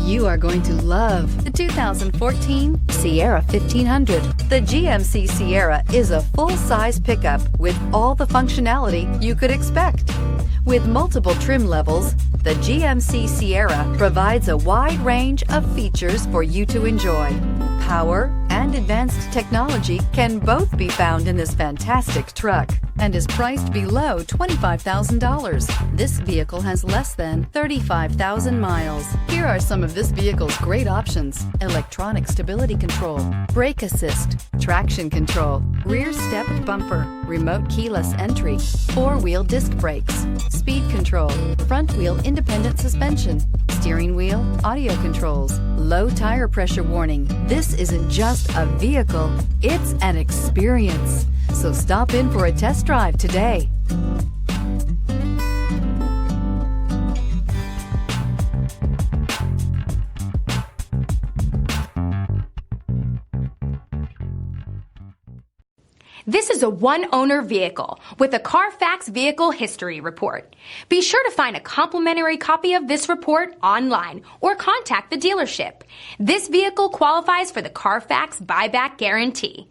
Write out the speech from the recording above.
You are going to love the 2014 Sierra 1500. The GMC Sierra is a full-size pickup with all the functionality you could expect. With multiple trim levels, the GMC Sierra provides a wide range of features for you to enjoy. Power and advanced technology can both be found in this fantastic truck and is priced below $25,000. This vehicle has less than 35,000 miles. Here are some of this vehicle's great options: electronic stability control, brake assist, traction control, rear step bumper, remote keyless entry, four-wheel disc brakes, speed control, front wheel independent suspension, steering wheel audio controls, low tire pressure warning. This isn't just a vehicle, it's an experience. So stop in for a test drive today. This is a one-owner vehicle with a Carfax Vehicle History Report. Be sure to find a complimentary copy of this report online or contact the dealership. This vehicle qualifies for the Carfax Buyback Guarantee.